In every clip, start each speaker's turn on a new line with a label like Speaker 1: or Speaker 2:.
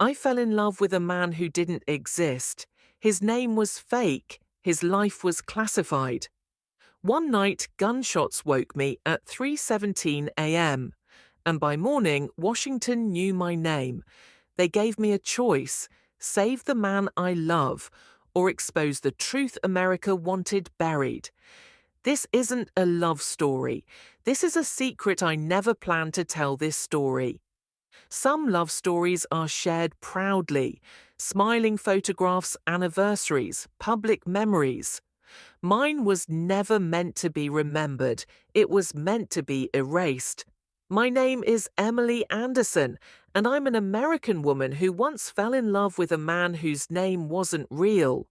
Speaker 1: I fell in love with a man who didn't exist. His name was fake. His life was classified. One night, gunshots woke me at 3:17 a.m., and by morning, Washington knew my name. They gave me a choice: save the man I love, or expose the truth America wanted buried. This isn't a love story. This is a secret. I never planned to tell this story. Some love stories are shared proudly: smiling photographs, anniversaries, public memories. Mine was never meant to be remembered. It was meant to be erased. My name is Emily Anderson, and I'm an American woman who once fell in love with a man whose name wasn't real.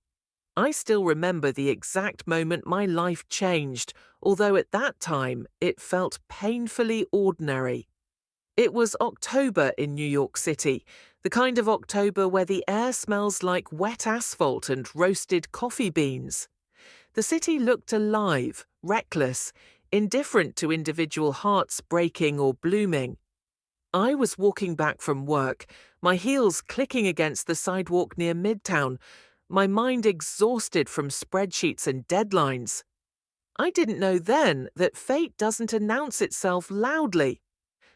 Speaker 1: I still remember the exact moment my life changed, although at that time it felt painfully ordinary. It was October in New York City, the kind of October where the air smells like wet asphalt and roasted coffee beans. The city looked alive, reckless, indifferent to individual hearts breaking or blooming. I was walking back from work, my heels clicking against the sidewalk near Midtown, my mind exhausted from spreadsheets and deadlines. I didn't know then that fate doesn't announce itself loudly.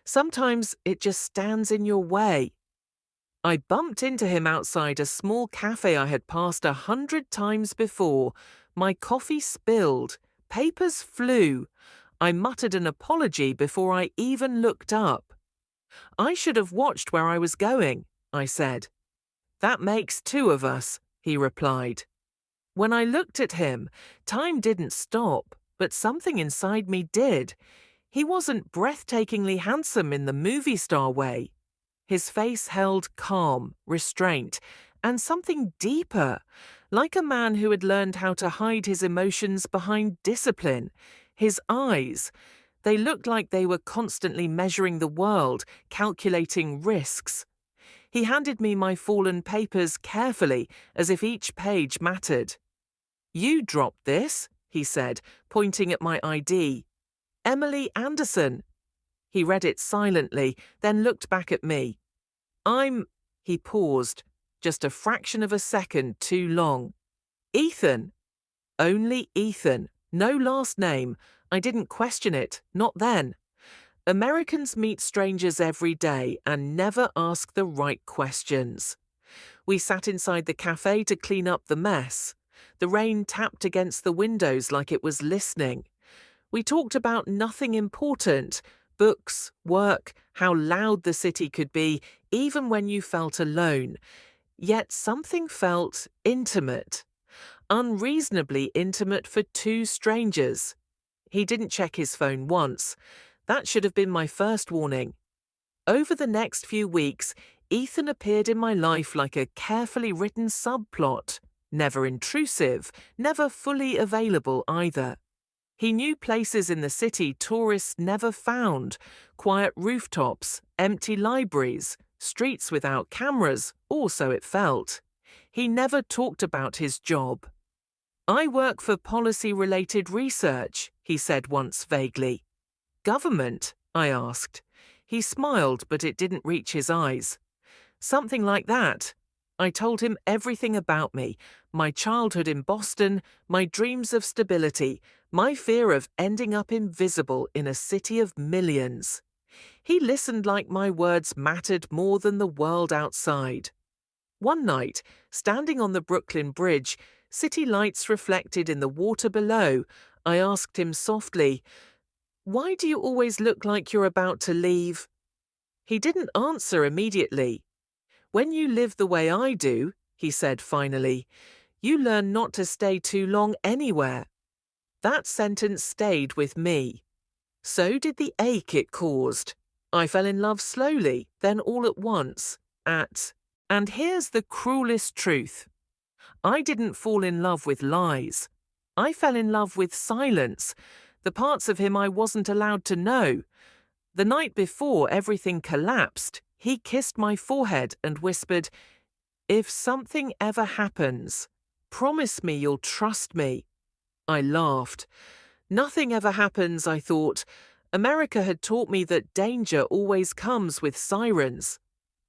Speaker 1: Sometimes it just stands in your way. I bumped into him outside a small cafe I had passed 100 times before. My coffee spilled. Papers flew. I muttered an apology before I even looked up. "I should have watched where I was going," I said. "That makes two of us," he replied. When I looked at him, time didn't stop, but something inside me did. He wasn't breathtakingly handsome in the movie star way. His face held calm, restraint, and something deeper, like a man who had learned how to hide his emotions behind discipline. His eyes, they looked like they were constantly measuring the world, calculating risks. He handed me my fallen papers carefully, as if each page mattered. "You dropped this," he said, pointing at my ID. "Emily Anderson." He read it silently, then looked back at me. He paused, just a fraction of a second too long. "Ethan." Only Ethan. No last name. I didn't question it, not then. Americans meet strangers every day and never ask the right questions. We sat inside the cafe to clean up the mess. The rain tapped against the windows like it was listening. We talked about nothing important: books, work, how loud the city could be, even when you felt alone. Yet something felt intimate. Unreasonably intimate for two strangers. He didn't check his phone once. That should have been my first warning. Over the next few weeks, Ethan appeared in my life like a carefully written subplot. Never intrusive, never fully available either. He knew places in the city tourists never found: quiet rooftops, empty libraries, streets without cameras, or so it felt. He never talked about his job. "I work for policy-related research," he said once vaguely. "Government?" I asked. He smiled, but it didn't reach his eyes. "Something like that." I told him everything about me: my childhood in Boston, my dreams of stability, my fear of ending up invisible in a city of millions. He listened like my words mattered more than the world outside. One night, standing on the Brooklyn Bridge, city lights reflected in the water below, I asked him softly, "Why do you always look like you're about to leave?" He didn't answer immediately. "When you live the way I do," he said finally, "you learn not to stay too long anywhere." That sentence stayed with me. So did the ache it caused. I fell in love slowly, then all at once, and here's the cruelest truth. I didn't fall in love with lies. I fell in love with silence, the parts of him I wasn't allowed to know. The night before everything collapsed, he kissed my forehead and whispered, "If something ever happens, promise me you'll trust me." I laughed. Nothing ever happens, I thought. America had taught me that danger always comes with sirens.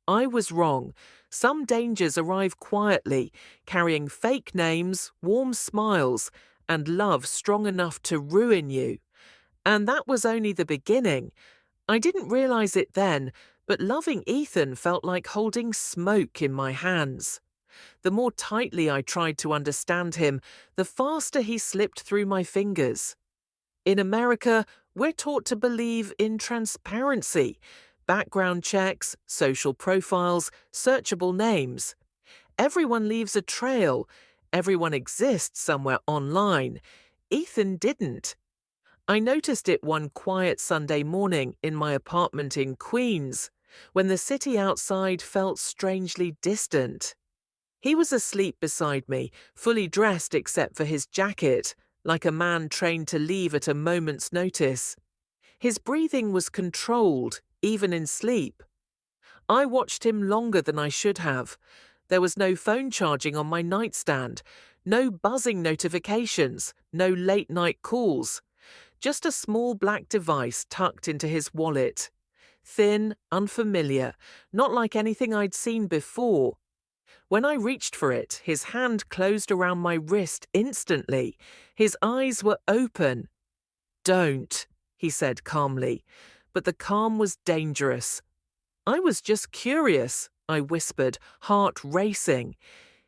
Speaker 1: I was wrong. Some dangers arrive quietly, carrying fake names, warm smiles, and love strong enough to ruin you. And that was only the beginning. I didn't realize it then, but loving Ethan felt like holding smoke in my hands. The more tightly I tried to understand him, the faster he slipped through my fingers. In America, we're taught to believe in transparency, background checks, social profiles, searchable names. Everyone leaves a trail. Everyone exists somewhere online. Ethan didn't. I noticed it one quiet Sunday morning in my apartment in Queens, when the city outside felt strangely distant. He was asleep beside me, fully dressed except for his jacket, like a man trained to leave at a moment's notice. His breathing was controlled, even in sleep. I watched him longer than I should have. There was no phone charging on my nightstand, no buzzing notifications, no late-night calls. Just a small black device tucked into his wallet. Thin, unfamiliar, not like anything I'd seen before. When I reached for it, his hand closed around my wrist instantly. His eyes were open. "Don't," he said calmly, but the calm was dangerous. "I was just curious," I whispered, heart racing.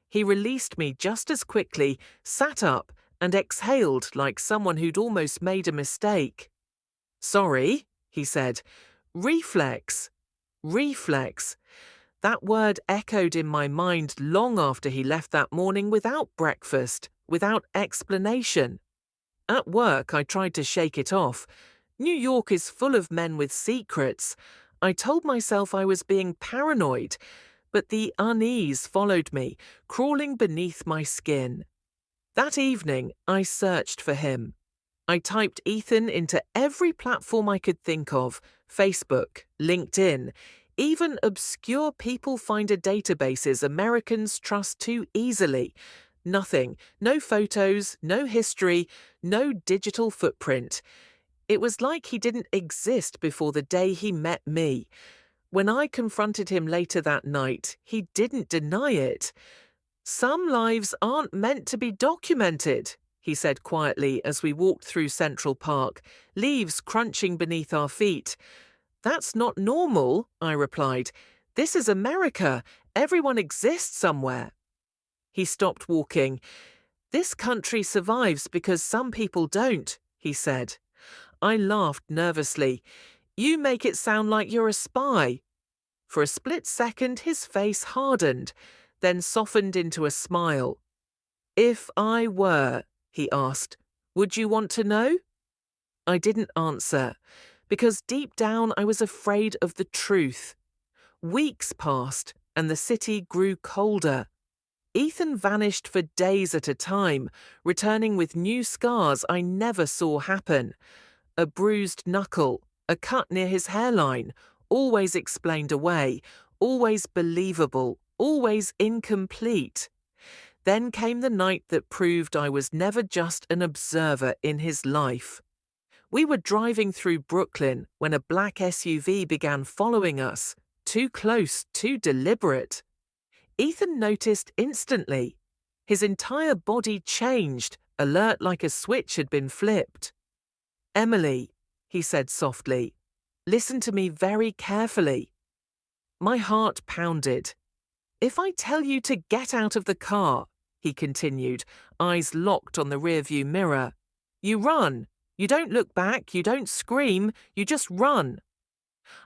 Speaker 1: He released me just as quickly, sat up, and exhaled like someone who'd almost made a mistake. "Sorry," he said. "Reflex. Reflex." That word echoed in my mind long after he left that morning without breakfast, without explanation. At work, I tried to shake it off. New York is full of men with secrets. I told myself I was being paranoid, but the unease followed me, crawling beneath my skin. That evening, I searched for him. I typed Ethan into every platform I could think of: Facebook, LinkedIn, even obscure people finder databases Americans trust too easily. Nothing, no photos, no history, no digital footprint. It was like he didn't exist before the day he met me. When I confronted him later that night, he didn't deny it. "Some lives aren't meant to be documented," he said quietly as we walked through Central Park, leaves crunching beneath our feet. "That's not normal," I replied. "This is America. Everyone exists somewhere." He stopped walking. "This country survives because some people don't," he said. I laughed nervously. "You make it sound like you're a spy." For a split second, his face hardened, then softened into a smile. "If I were," he asked, "would you want to know?" I didn't answer, because deep down I was afraid of the truth. Weeks passed, and the city grew colder. Ethan vanished for days at a time, returning with new scars I never saw happen. A bruised knuckle, a cut near his hairline, always explained away, always believable, always incomplete. Then came the night that proved I was never just an observer in his life. We were driving through Brooklyn when a black SUV began following us, too close, too deliberate. Ethan noticed instantly. His entire body changed, alert like a switch had been flipped. "Emily," he said softly, "listen to me very carefully." My heart pounded. "If I tell you to get out of the car," he continued, eyes locked on the rearview mirror, "you run. You don't look back, you don't scream, you just run."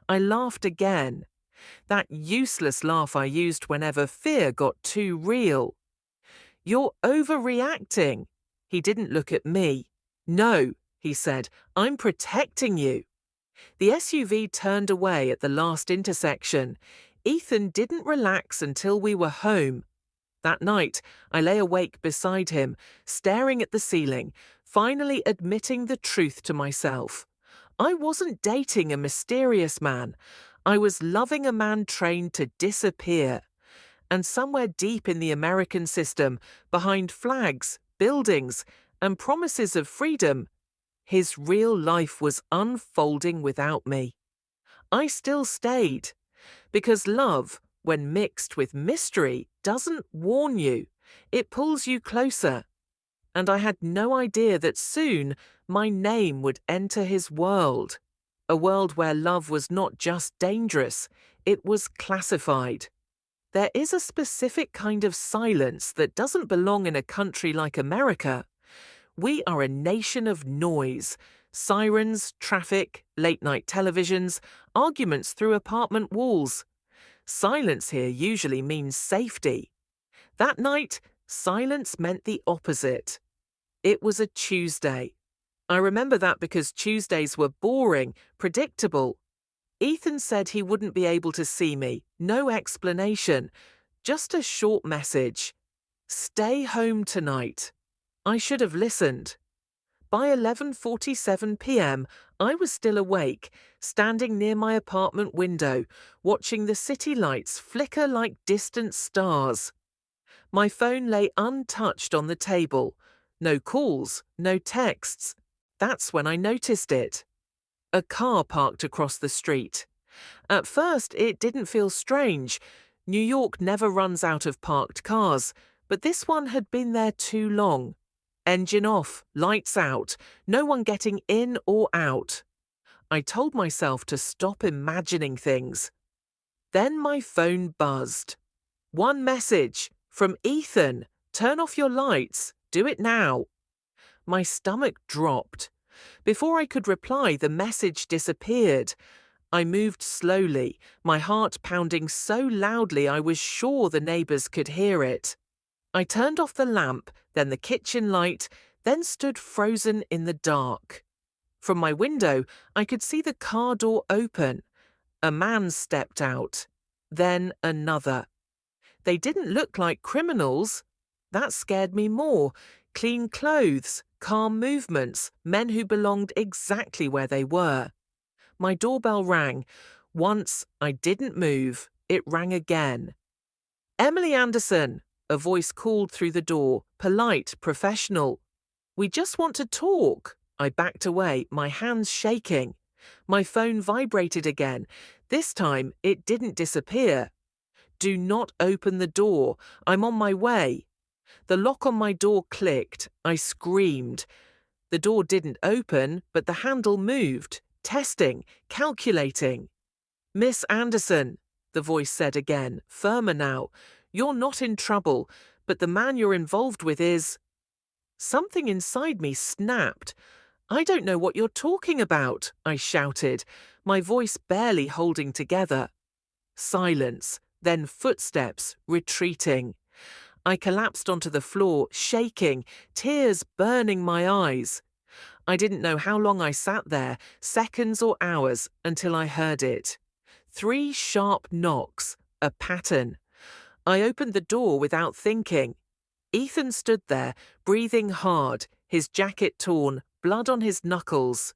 Speaker 1: I laughed again. That useless laugh I used whenever fear got too real. "You're overreacting." He didn't look at me. "No," he said, "I'm protecting you." The SUV turned away at the last intersection. Ethan didn't relax until we were home. That night, I lay awake beside him, staring at the ceiling, finally admitting the truth to myself. I wasn't dating a mysterious man. I was loving a man trained to disappear. And somewhere deep in the American system, behind flags, buildings, and promises of freedom, his real life was unfolding without me. I still stayed, because love, when mixed with mystery, doesn't warn you. It pulls you closer. And I had no idea that soon my name would enter his world. A world where love was not just dangerous, it was classified. There is a specific kind of silence that doesn't belong in a country like America. We are a nation of noise. Sirens, traffic, late-night televisions, arguments through apartment walls. Silence here usually means safety. That night, silence meant the opposite. It was a Tuesday. I remember that because Tuesdays were boring, predictable. Ethan said he wouldn't be able to see me, no explanation, just a short message. Stay home tonight. I should have listened. By 11:47 p.m., I was still awake, standing near my apartment window, watching the city lights flicker like distant stars. My phone lay untouched on the table. No calls, no texts. That's when I noticed it. A car parked across the street. At first, it didn't feel strange. New York never runs out of parked cars, but this one had been there too long. Engine off, lights out, no one getting in or out. I told myself to stop imagining things. Then my phone buzzed. One message from Ethan. Turn off your lights. Do it now. My stomach dropped. Before I could reply, the message disappeared. I moved slowly, my heart pounding so loudly I was sure the neighbors could hear it. I turned off the lamp, then the kitchen light, then stood frozen in the dark. From my window, I could see the car door open. A man stepped out. Then another. They didn't look like criminals. That scared me more. Clean clothes, calm movements, men who belonged exactly where they were. My doorbell rang. Once I didn't move. It rang again. Emily Anderson, a voice called through the door, polite, professional. We just want to talk. I backed away, my hands shaking. My phone vibrated again. This time it didn't disappear. Do not open the door. I'm on my way. The lock on my door clicked. I screamed. The door didn't open, but the handle moved. Testing, calculating. Miss Anderson, the voice said again, firmer now. You're not in trouble, but the man you're involved with is... Something inside me snapped. I don't know what you're talking about, I shouted, my voice barely holding together. Silence, then footsteps, retreating. I collapsed onto the floor, shaking, tears burning my eyes. I didn't know how long I sat there, seconds or hours, until I heard it. 3 sharp knocks, a pattern. I opened the door without thinking. Ethan stood there, breathing hard, his jacket torn, blood on his knuckles.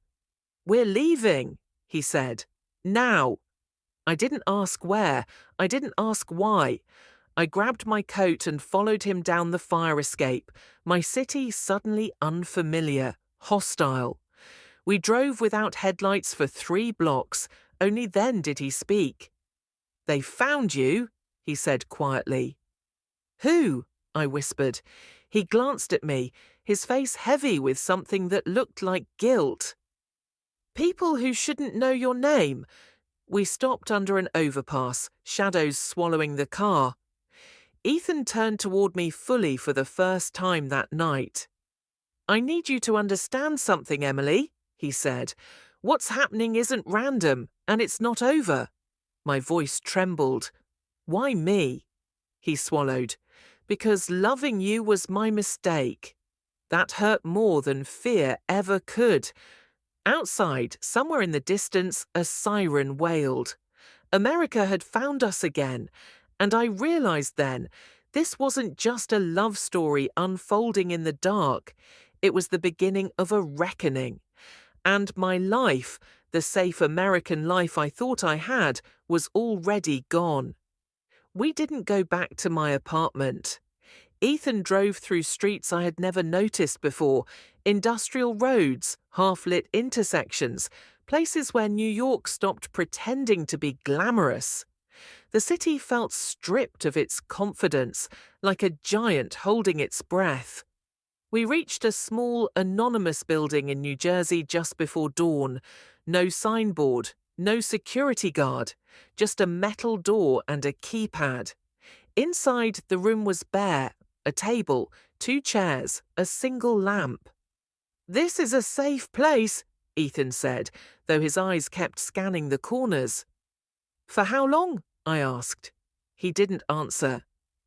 Speaker 1: We're leaving, he said. Now. I didn't ask where. I didn't ask why. I grabbed my coat and followed him down the fire escape, my city suddenly unfamiliar, hostile. We drove without headlights for 3 blocks. Only then did he speak. They found you, he said quietly. Who? I whispered. He glanced at me, his face heavy with something that looked like guilt. People who shouldn't know your name. We stopped under an overpass, shadows swallowing the car. Ethan turned toward me fully for the first time that night. I need you to understand something, Emily, he said. What's happening isn't random, and it's not over. My voice trembled. Why me? He swallowed. Because loving you was my mistake. That hurt more than fear ever could. Outside, somewhere in the distance, a siren wailed. America had found us again, and I realized then this wasn't just a love story unfolding in the dark. It was the beginning of a reckoning. And my life, the safe American life I thought I had, was already gone. We didn't go back to my apartment. Ethan drove through streets I had never noticed before, industrial roads, half-lit intersections, places where New York stopped pretending to be glamorous. The city felt stripped of its confidence, like a giant holding its breath. We reached a small, anonymous building in New Jersey just before dawn. No signboard, no security guard, just a metal door and a keypad. Inside, the room was bare, a table, 2 chairs, a single lamp. "This is a safe place," Ethan said, though his eyes kept scanning the corners. "For how long?" I asked. He didn't answer.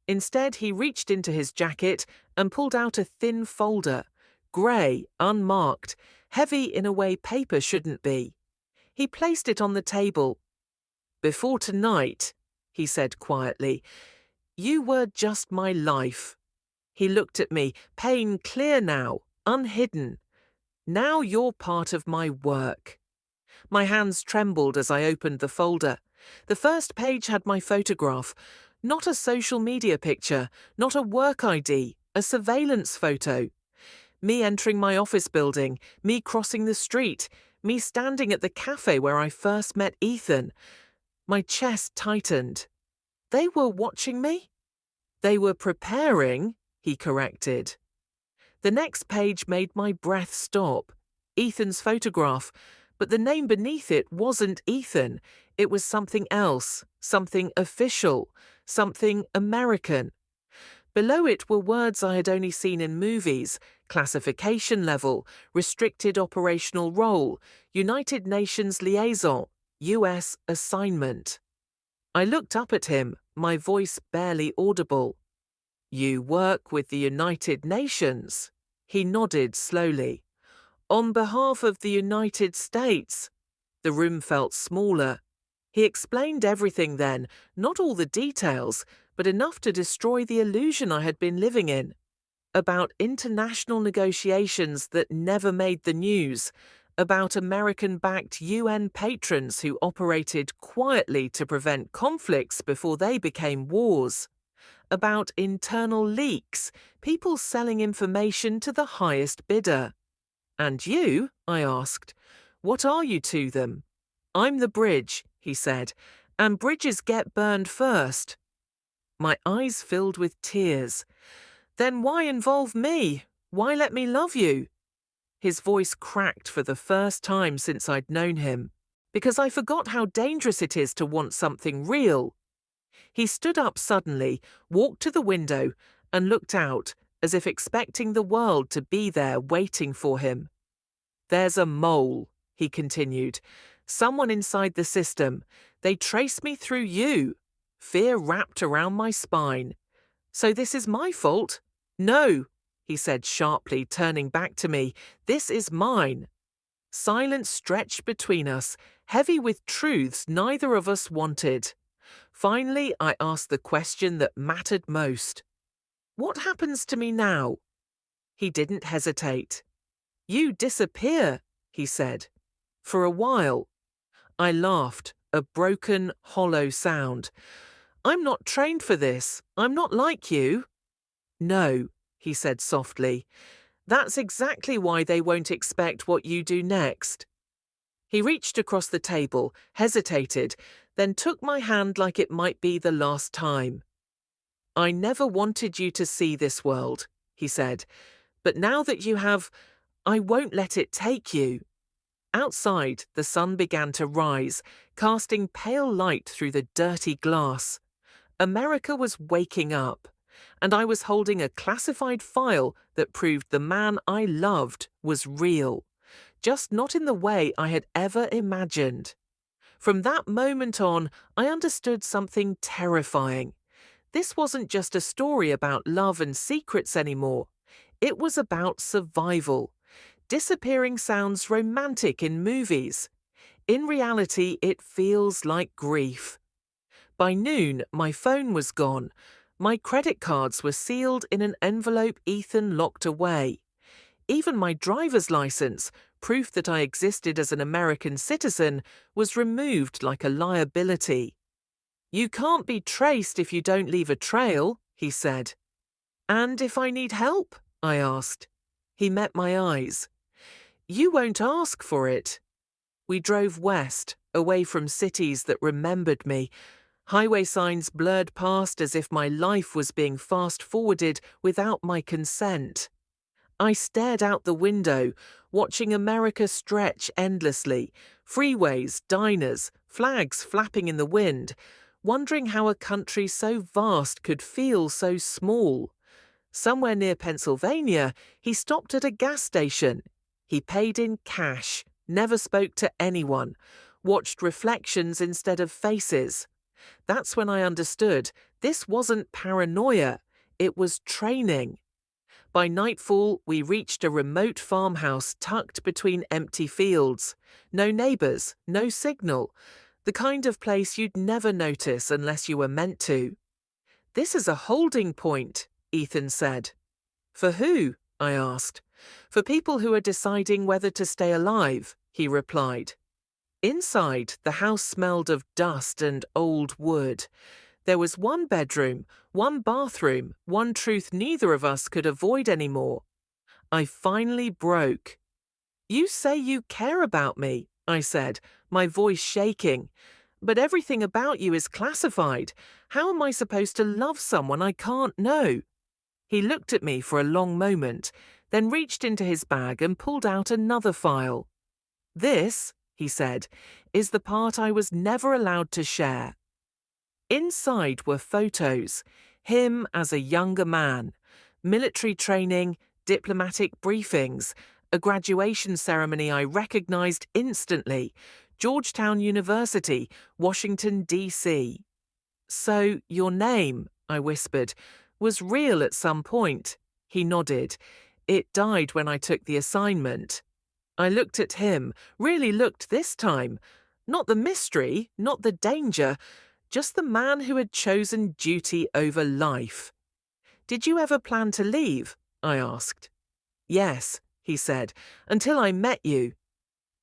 Speaker 1: Instead, he reached into his jacket and pulled out a thin folder, grey, unmarked, heavy in a way paper shouldn't be. He placed it on the table. "Before tonight," he said quietly, "you were just my life." He looked at me, pain clear now, unhidden. "Now you're part of my work." My hands trembled as I opened the folder. The first page had my photograph. Not a social media picture, not a work ID, a surveillance photo. Me entering my office building, me crossing the street, me standing at the cafe where I first met Ethan. My chest tightened. They were watching me? They were preparing, he corrected. The next page made my breath stop. Ethan's photograph, but the name beneath it wasn't Ethan. It was something else, something official, something American. Below it were words I had only seen in movies: classification level, restricted operational role, United Nations liaison, US assignment. I looked up at him, my voice barely audible. "You work with the United Nations?" He nodded slowly. "On behalf of the United States." The room felt smaller. He explained everything then, not all the details, but enough to destroy the illusion I had been living in. About international negotiations that never made the news, about American-backed UN patrons who operated quietly to prevent conflicts before they became wars, about internal leaks, people selling information to the highest bidder. "And you?" I asked. "What are you to them?" "I'm the bridge," he said, "and bridges get burned first." My eyes filled with tears. "Then why involve me? Why let me love you?" His voice cracked for the first time since I'd known him. "Because I forgot how dangerous it is to want something real." He stood up suddenly, walked to the window, and looked out, as if expecting the world to be there waiting for him. "There's a mole," he continued. "Someone inside the system. They trace me through you." Fear wrapped around my spine. "So this is my fault?" "No," he said sharply, turning back to me. "This is mine." Silence stretched between us, heavy with truths neither of us wanted. Finally, I asked the question that mattered most. "What happens to me now?" He didn't hesitate. "You disappear," he said. "For a while." I laughed, a broken, hollow sound. "I'm not trained for this. I'm not like you." "No," he said softly. "That's exactly why they won't expect what you do next." He reached across the table, hesitated, then took my hand like it might be the last time. "I never wanted you to see this world," he said. "But now that you have, I won't let it take you." Outside, the sun began to rise, casting pale light through the dirty glass. America was waking up, and I was holding a classified file that proved the man I loved was real, just not in the way I had ever imagined. From that moment on, I understood something terrifying. This wasn't just a story about love and secrets anymore. It was about survival. Disappearing sounds romantic in movies. In reality, it feels like grief. By noon, my phone was gone. My credit cards were sealed in an envelope Ethan locked away. Even my driver's license, proof that I existed as an American citizen, was removed like a liability. "You can't be traced if you don't leave a trail," he said. "And if I need help?" I asked. He met my eyes. "You won't ask for it." We drove west, away from cities that remembered me. Highway signs blurred past as if my life was being fast-forwarded without my consent. I stared out the window, watching America stretch endlessly, freeways, diners, flags flapping in the wind, wondering how a country so vast could feel so small. Somewhere near Pennsylvania, he stopped at a gas station. He paid in cash, never spoke to anyone, watched reflections instead of faces. That's when I understood this wasn't paranoia, it was training. By nightfall, we reached a remote farmhouse tucked between empty fields. No neighbors, no signal. The kind of place you'd never notice unless you were meant to. "This is a holding point," Ethan said. "For who?" I asked. "For people who are deciding whether to stay alive," he replied. Inside, the house smelled of dust and old wood. There was one bedroom, one bathroom, one truth neither of us could avoid anymore. I finally broke. "You say you care about me," I said, my voice shaking. "But everything about you is classified. How am I supposed to love someone I can't know?" He looked at me for a long moment, then reached into his bag and pulled out another file. "This," he said, "is the part I was never allowed to share." Inside were photos, him as a younger man, military training, diplomatic briefings, a graduation ceremony I recognized instantly, Georgetown University, Washington, D.C. "So, your name," I whispered, "was real at some point." He nodded. "It died when I took the assignment." I looked at him, really looked this time. Not the mystery, not the danger, just the man who had chosen duty over life. "Did you ever plan to leave?" I asked. "Yes," he said, "until I met you."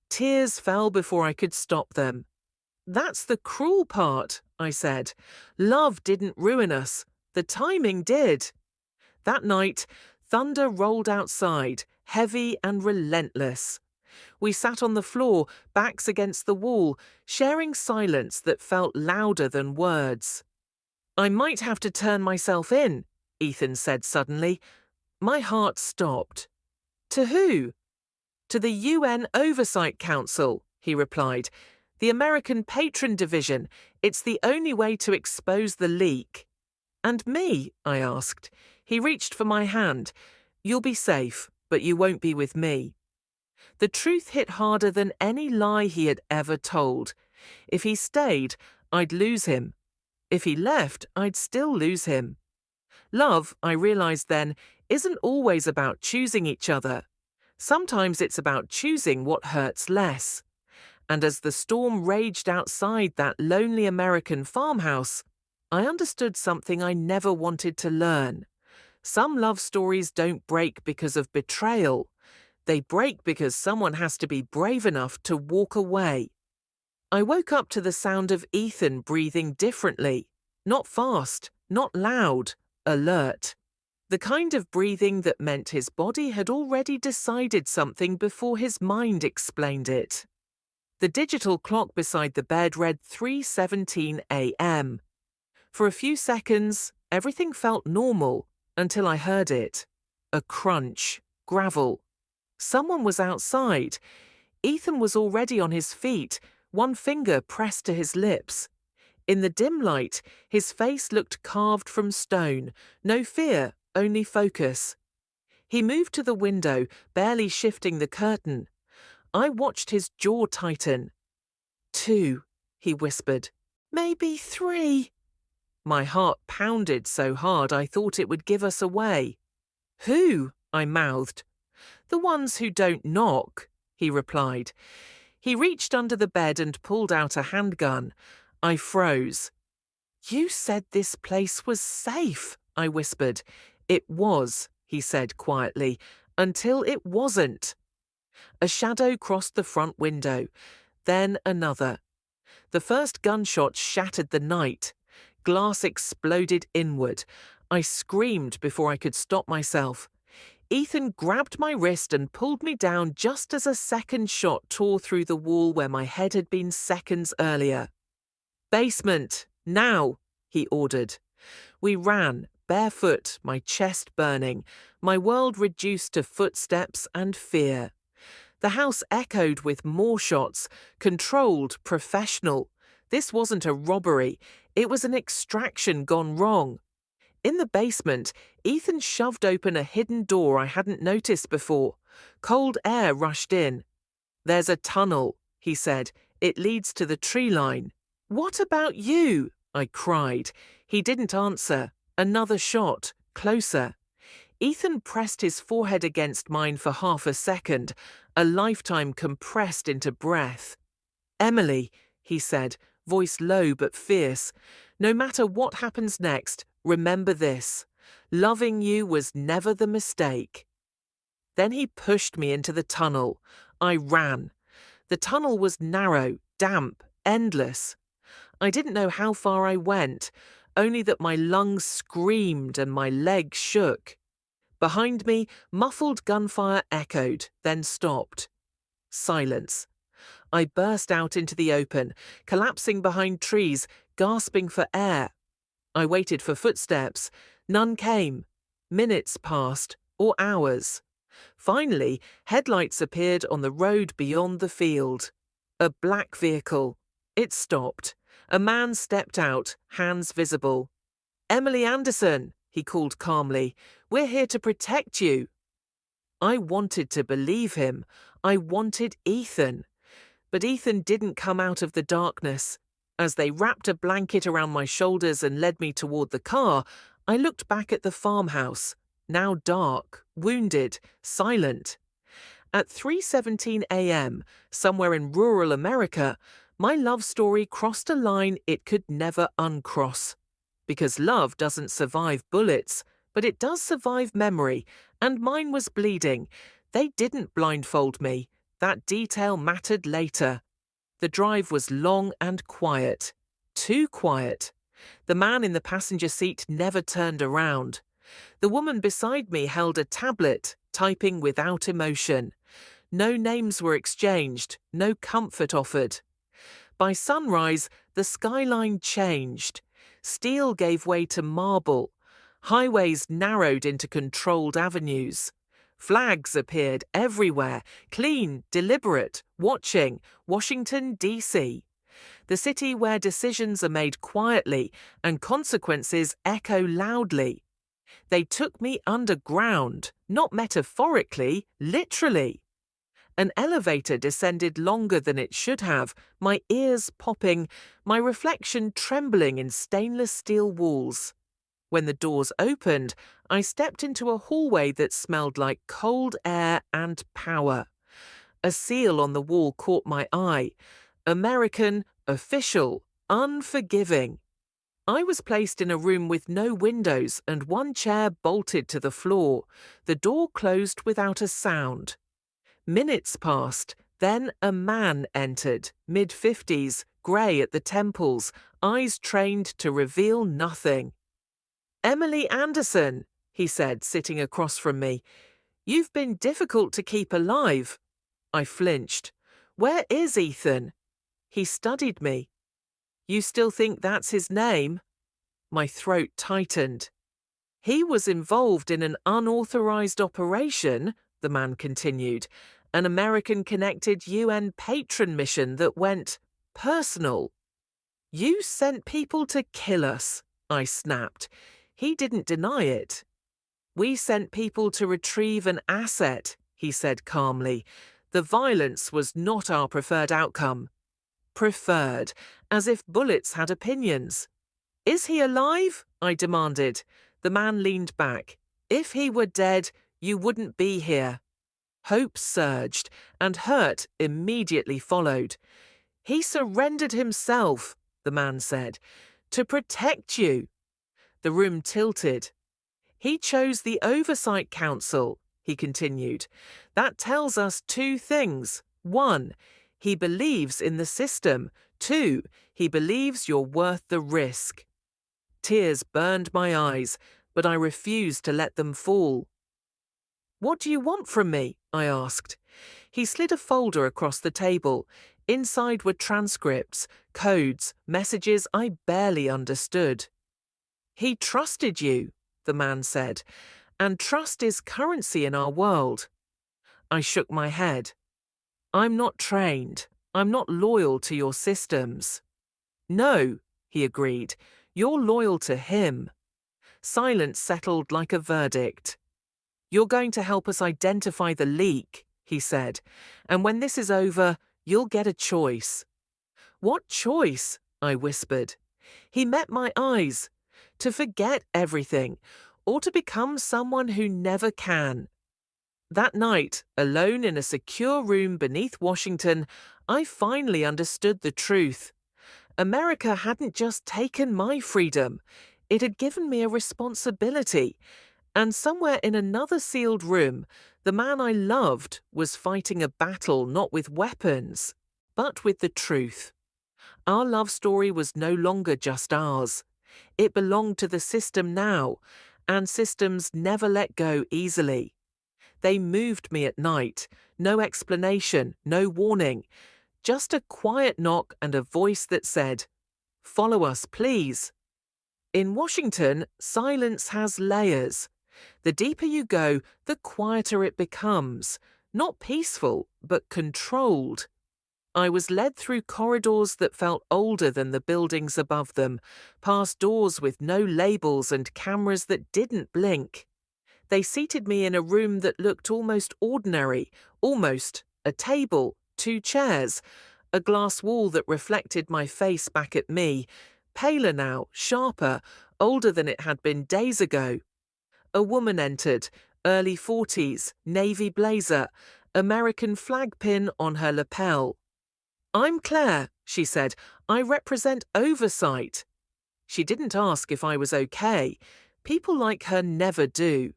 Speaker 1: Tears fell before I could stop them. "That's the cruel part," I said. "Love didn't ruin us. The timing did." That night, thunder rolled outside, heavy and relentless. We sat on the floor, backs against the wall, sharing silence that felt louder than words. "I might have to turn myself in," Ethan said suddenly. My heart stopped. "To who?" "To the UN Oversight Council," he replied. "The American Patron Division. It's the only way to expose the leak." "And me?" I asked. He reached for my hand. "You'll be safe, but you won't be with me." The truth hit harder than any lie he had ever told. If he stayed, I'd lose him. If he left, I'd still lose him. Love, I realized then, isn't always about choosing each other. Sometimes it's about choosing what hurts less. And as the storm raged outside that lonely American farmhouse, I understood something I never wanted to learn. Some love stories don't break because of betrayal. They break because someone has to be brave enough to walk away. I woke up to the sound of Ethan breathing differently. Not fast, not loud, alert. The kind of breathing that meant his body had already decided something before his mind explained it. The digital clock beside the bed read 3:17 a.m. For a few seconds, everything felt normal until I heard it. A crunch, gravel. Someone was outside. Ethan was already on his feet, one finger pressed to his lips. In the dim light, his face looked carved from stone. No fear, only focus. He moved to the window, barely shifting the curtain. I watched his jaw tighten. 2, he whispered. "Maybe 3. My heart pounded so hard I thought it would give us away. "Who?" I mouthed. "The ones who don't knock," he replied. He reached under the bed and pulled out a handgun. I froze. "You said this place was safe," I whispered. "It was," he said quietly, "until it wasn't." A shadow crossed the front window, then another. The first gunshot shattered the night. Glass exploded inward. I screamed before I could stop myself. Ethan grabbed my wrist and pulled me down just as a second shot tore through the wall where my head had been seconds earlier. "Basement, Now, he ordered. We ran, barefoot, my chest burning, my world reduced to footsteps and fear. The house echoed with more shots, controlled, professional. This wasn't a robbery, it was an extraction gone wrong. In the basement, Ethan shoved open a hidden door I hadn't noticed before. Cold air rushed in. "There's a tunnel," he said. "It leads to the tree line." "What about you?" I cried. He didn't answer. Another shot, closer. Ethan pressed his forehead against mine for half a second, a lifetime compressed into breath. "Emily," he said, voice low but fierce, "no matter what happens next, remember this. Loving you was never the mistake." Then he pushed me into the tunnel. I ran. The tunnel was narrow, damp, endless. I didn't know how far I went, only that my lungs screamed and my legs shook. Behind me, muffled gunfire echoed, then stopped. Silence. I burst out into the open, collapsing behind trees, gasping for air. I waited for footsteps. None came. Minutes passed, or hours. Finally, headlights appeared on the road beyond the field. A black vehicle. It stopped. A man stepped out, hands visible. "Emily Anderson," he called calmly. "We're here to protect you." I wanted to believe him. I wanted Ethan. But Ethan didn't come out of the darkness. As they wrapped a blanket around my shoulders and led me toward the car, I looked back at the farmhouse, now dark, wounded, silent. At 3:17 a.m., somewhere in rural America, my love story crossed a line it could never uncross. Because love doesn't survive bullets, but it does survive memory, and mine was bleeding. They didn't blindfold me. That detail mattered later. The drive was long and quiet. Too quiet. The man in the passenger seat never turned around. The woman beside me held a tablet, typing without emotion. No names were exchanged, no comfort offered. By sunrise, the skyline changed. Steel gave way to marble. Highways narrowed into controlled avenues. Flags appeared everywhere, clean, deliberate, watching, Washington, D.C. The city where decisions are made quietly and consequences echo loudly. They took me underground, not metaphorically, literally. An elevator descended longer than it should have, my ears popping, my reflection trembling in stainless steel walls. When the doors opened, I stepped into a hallway that smelled like cold air and power. A seal on the wall caught my eye. American, official, unforgiving. I was placed in a room with no windows and one chair bolted to the floor. The door closed without a sound. Minutes passed, then a man entered, mid-50s, grey at the temples, eyes trained to reveal nothing. "Emily Anderson," he said, sitting across from me. "You've been difficult to keep alive." I flinched. "Where is Ethan?" He studied me. "You still think that's his name?" My throat tightened. "He was involved in an unauthorized operation," the man continued, "an American-connected UN patron mission that went personal." "You sent people to kill us," I snapped. He didn't deny it. "We sent people to retrieve an asset," he said calmly. "The violence was not our preferred outcome." Preferred, as if bullets had opinions. "Is he alive?" I demanded. The man leaned back. "If he were dead, you wouldn't be here." Hope surged, and hurt immediately followed. "He surrendered himself," the man said, "to protect you." The room tilted. "He chose the Oversight Council," he continued. "That tells us two things. 1, he believes in the system. 2, he believes you're worth the risk." Tears burned my eyes, but I refused to let them fall. "What do you want from me?" I asked. He slid a folder across the table. Inside were transcripts, codes, messages I barely understood. "He trusted you," the man said, "and trust is currency in our world." I shook my head. "I'm not trained. I'm not loyal to your systems." "No," he agreed, "you're loyal to him." Silence settled like a verdict. "You're going to help us identify the leak," he said, "and when this is over, you'll get a choice." "What choice?" I whispered. He met my eyes. To forget everything, or to become someone who never can. That night, alone in a secure room beneath Washington, I finally understood the truth. America hadn't just taken my freedom, it had given me a responsibility. And somewhere in another sealed room, the man I loved was fighting a battle not with weapons, but with the truth. Our love story was no longer just ours. It belonged to the system now, and systems never let go easily. They moved me at night, no explanation, no warning, just a quiet knock and a voice that said, "Follow us, please." In Washington, silence has layers. The deeper you go, the quieter it becomes. Not peaceful, but controlled. I was led through corridors that felt older than the buildings above them, past doors with no labels and cameras that didn't blink. They seated me in a room that looked almost ordinary, almost a table, 2 chairs, a glass wall that reflected my face back at me, paler now, sharper, older than it had been days ago. A woman entered, early 40s, navy blazer, American flag pin on her lapel. "I'm Claire," she said. "I represent oversight." She didn't ask if I was okay. People like her never do.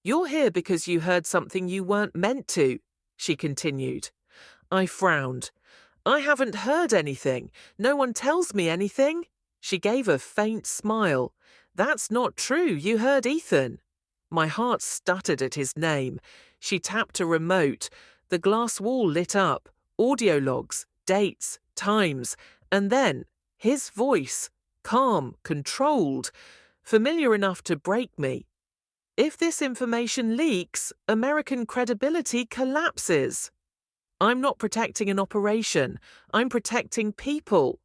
Speaker 1: "You're here because you heard something you weren't meant to," she continued. I frowned. "I haven't heard anything. No one tells me anything." She gave a faint smile. "That's not true. You heard Ethan." My heart stuttered at his name. She tapped a remote. The glass wall lit up. Audio logs, dates, times, and then his voice, calm, controlled, familiar enough to break me. "If this information leaks, American credibility collapses." "I'm not protecting an operation. I'm protecting people."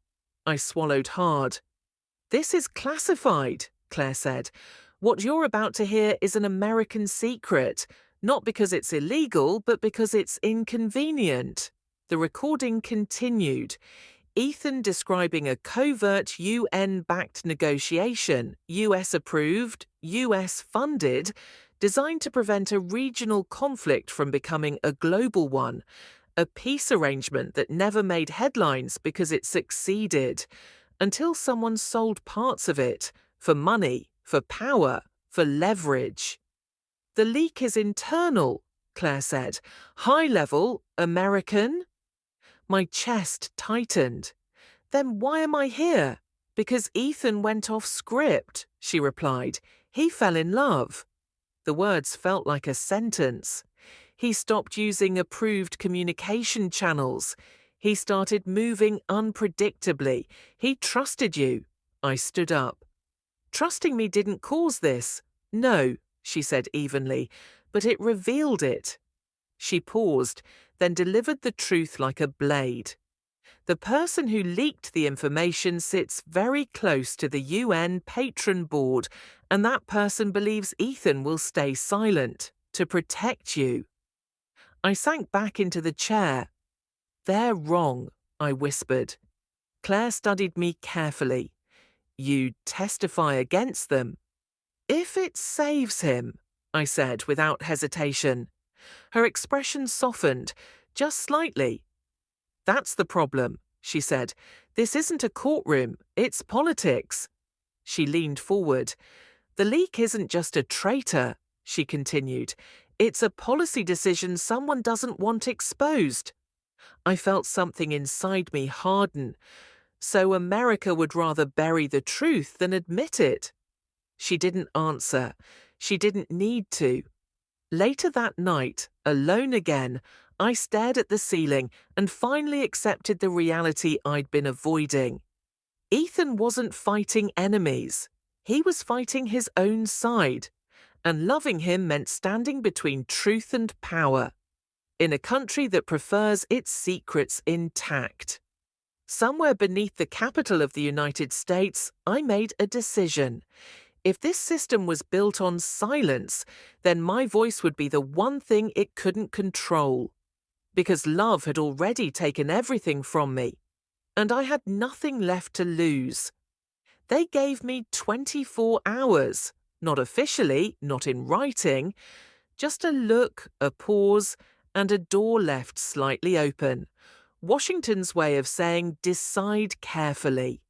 Speaker 1: I swallowed hard. "This is classified," Claire said. "What you're about to hear is an American secret, not because it's illegal, but because it's inconvenient." The recording continued. Ethan describing a covert UN-backed negotiation, US-approved, US-funded, designed to prevent a regional conflict from becoming a global one, a peace arrangement that never made headlines because it succeeded, until someone sold parts of it, for money, for power, for leverage. "The leak is internal," Claire said. "High level, American." My chest tightened. "Then why am I here?" "Because Ethan went off script," she replied. "He fell in love." The words felt like a sentence. He stopped using approved communication channels. He started moving unpredictably. He trusted you. I stood up. "Trusting me didn't cause this." "No," she said evenly, "but it revealed it." She paused, then delivered the truth like a blade. "The person who leaked the information sits very close to the UN patron board, and that person believes Ethan will stay silent to protect you." I sank back into the chair. "They're wrong," I whispered. Claire studied me carefully. "You testify against them." "If it saves him," I said without hesitation. Her expression softened, just slightly. "That's the problem," she said. "This isn't a courtroom, it's politics." She leaned forward. "The leak isn't just a traitor," she continued. "It's a policy decision someone doesn't want exposed." I felt something inside me harden. So America would rather bury the truth than admit it. She didn't answer. She didn't need to. Later that night, alone again, I stared at the ceiling and finally accepted the reality I'd been avoiding. Ethan wasn't fighting enemies. He was fighting his own side. And loving him meant standing between truth and power, in a country that prefers its secrets intact. Somewhere beneath the capital of the United States, I made a decision. If this system was built on silence, then my voice would be the one thing it couldn't control. Because love had already taken everything from me, and I had nothing left to lose. They gave me 24 hours, not officially, not in writing, just a look, a pause, and a door left slightly open. Washington's way of saying decide carefully.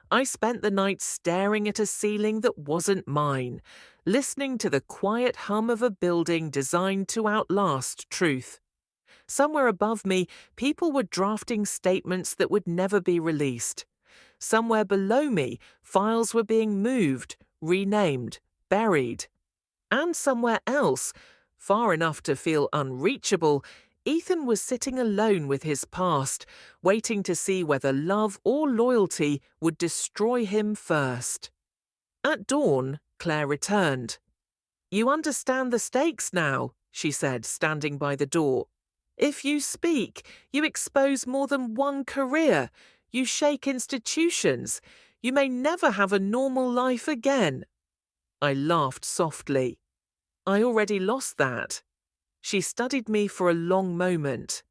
Speaker 1: I spent the night staring at a ceiling that wasn't mine, listening to the quiet hum of a building designed to outlast truth. Somewhere above me, people were drafting statements that would never be released. Somewhere below me, files were being moved, renamed, buried. And somewhere else, far enough to feel unreachable, Ethan was sitting alone with his past, waiting to see whether love or loyalty would destroy him first. At dawn, Claire returned. "You understand the stakes now," she said, standing by the door. "If you speak, you expose more than one career. You shake institutions. You may never have a normal life again." I laughed softly. I already lost that. She studied me for a long moment.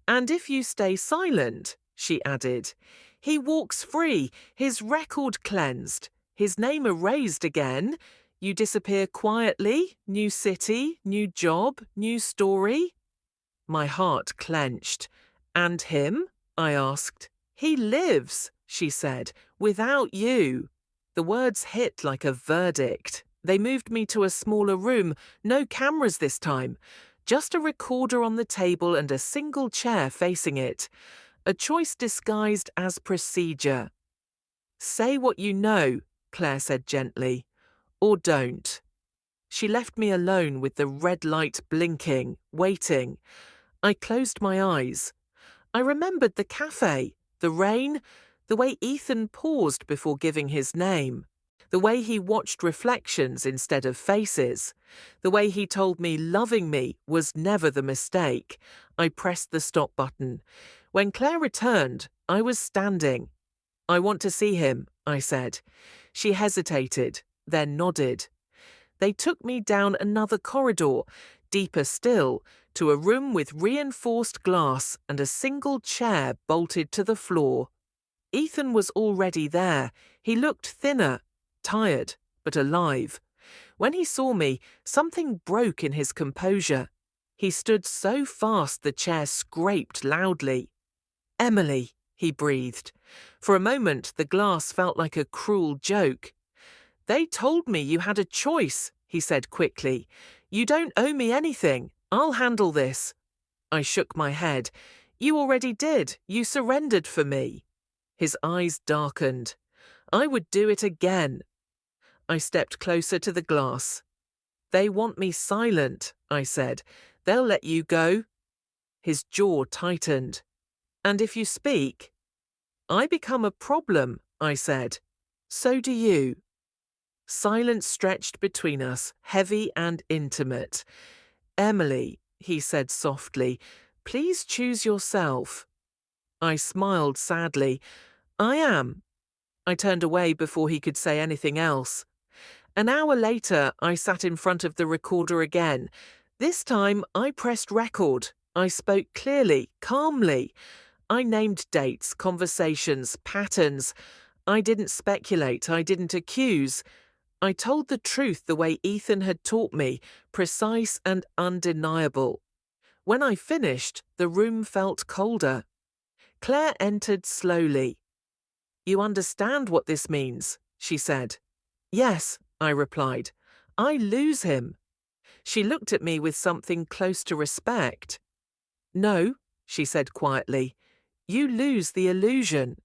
Speaker 1: "And if you stay silent," she added, "he walks free, his record cleansed, his name erased again. You disappear quietly, new city, new job, new story." My heart clenched. "And him?" I asked. "He lives," she said, "without you." The words hit like a verdict. They moved me to a smaller room, no cameras this time, just a recorder on the table and a single chair facing it, a choice disguised as procedure. "Say what you know," Claire said gently, "or don't." She left me alone with the red light blinking, waiting. I closed my eyes. I remembered the cafe, the rain, the way Ethan paused before giving his name, the way he watched reflections instead of faces, the way he told me loving me was never the mistake. I pressed the stop button. When Claire returned, I was standing. "I want to see him," I said. She hesitated, then nodded. They took me down another corridor, deeper still, to a room with reinforced glass and a single chair bolted to the floor. Ethan was already there. He looked thinner, tired, but alive. When he saw me, something broke in his composure. He stood so fast the chair scraped loudly. "Emily," he breathed. For a moment, the glass felt like a cruel joke. "They told me you had a choice," he said quickly. "You don't owe me anything. I'll handle this." I shook my head. "You already did. You surrendered for me." His eyes darkened. "I would do it again." I stepped closer to the glass. "They want me silent," I said. "They'll let you go." His jaw tightened. "And if you speak?" "I become a problem," I said. "So do you." Silence stretched between us, heavy and intimate. "Emily," he said softly, "please choose yourself." I smiled sadly. "I am." I turned away before he could say anything else. An hour later, I sat in front of the recorder again. This time, I pressed record. I spoke clearly, calmly. I named dates, conversations, patterns. I didn't speculate. I didn't accuse. I told the truth the way Ethan had taught me, precise and undeniable. When I finished, the room felt colder. Claire entered slowly. "You understand what this means?" she said. "Yes," I replied. "I lose him." She looked at me with something close to respect. "No," she said quietly. "You lose the illusion."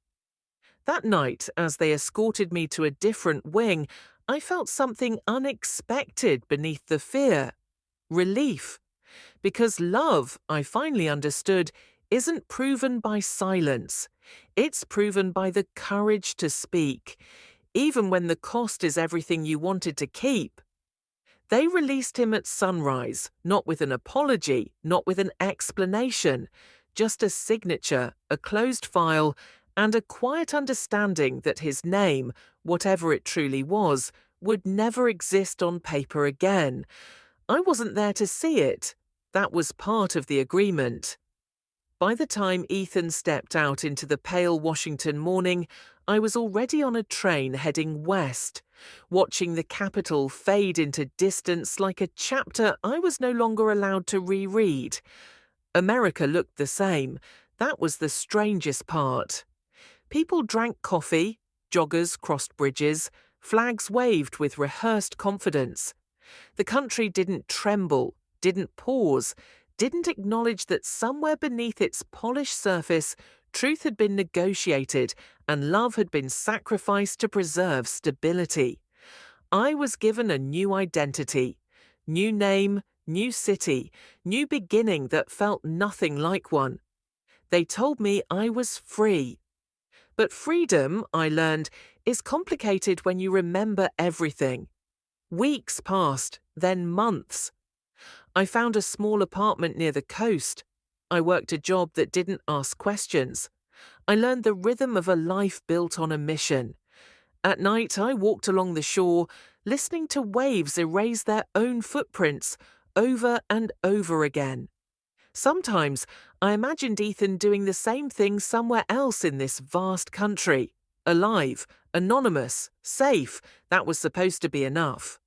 Speaker 1: That night, as they escorted me to a different wing, I felt something unexpected beneath the fear. Relief. Because love, I finally understood, isn't proven by silence. It's proven by the courage to speak, even when the cost is everything you wanted to keep. They released him at sunrise, not with an apology, not with an explanation, just a signature, a closed file, and a quiet understanding that his name, whatever it truly was, would never exist on paper again. I wasn't there to see it. That was part of the agreement. By the time Ethan stepped out into the pale Washington morning, I was already on a train heading west, watching the capital fade into distance like a chapter I was no longer allowed to reread. America looked the same. That was the strangest part. People drank coffee, joggers crossed bridges, flags waved with rehearsed confidence. The country didn't tremble, didn't pause, didn't acknowledge that somewhere beneath its polished surface, truth had been negotiated and love had been sacrificed to preserve stability. I was given a new identity, new name, new city, new beginning that felt nothing like one. They told me I was free. But freedom, I learned, is complicated when you remember everything. Weeks passed, then months. I found a small apartment near the coast. I worked a job that didn't ask questions. I learned the rhythm of a life built on a mission. At night, I walked along the shore, listening to waves erase their own footprints over and over again. Sometimes I imagined Ethan doing the same thing somewhere else in this vast country. Alive, anonymous, safe, that was supposed to be enough.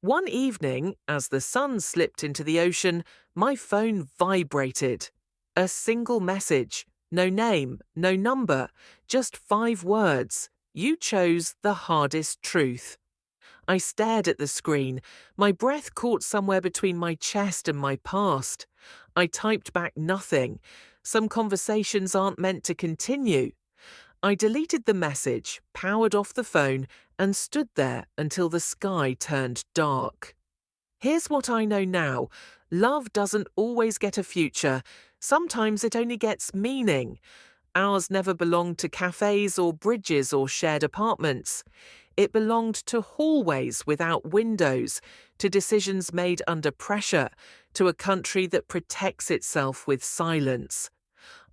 Speaker 1: One evening, as the sun slipped into the ocean, my phone vibrated. A single message. No name, no number, just 5 words. You chose the hardest truth. I stared at the screen. My breath caught somewhere between my chest and my past. I typed back nothing. Some conversations aren't meant to continue. I deleted the message, powered off the phone, and stood there until the sky turned dark. Here's what I know now. Love doesn't always get a future. Sometimes it only gets meaning. Ours never belonged to cafes or bridges or shared apartments. It belonged to hallways without windows, to decisions made under pressure, to a country that protects itself with silence.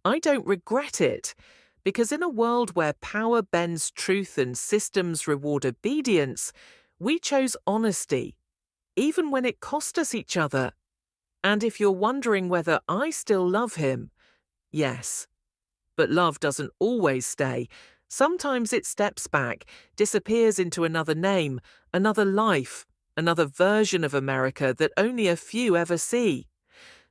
Speaker 1: I don't regret it, because in a world where power bends truth and systems reward obedience, we chose honesty, even when it cost us each other. And if you're wondering whether I still love him, yes. But love doesn't always stay. Sometimes it steps back, disappears into another name, another life, another version of America that only a few ever see.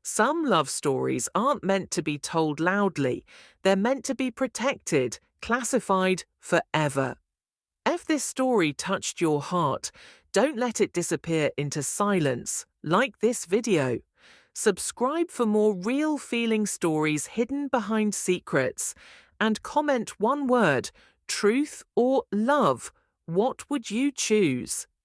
Speaker 1: Some love stories aren't meant to be told loudly. They're meant to be protected, classified forever. If this story touched your heart, don't let it disappear into silence, like this video. Subscribe for more real feeling stories hidden behind secrets, and comment one word, truth or love. What would you choose?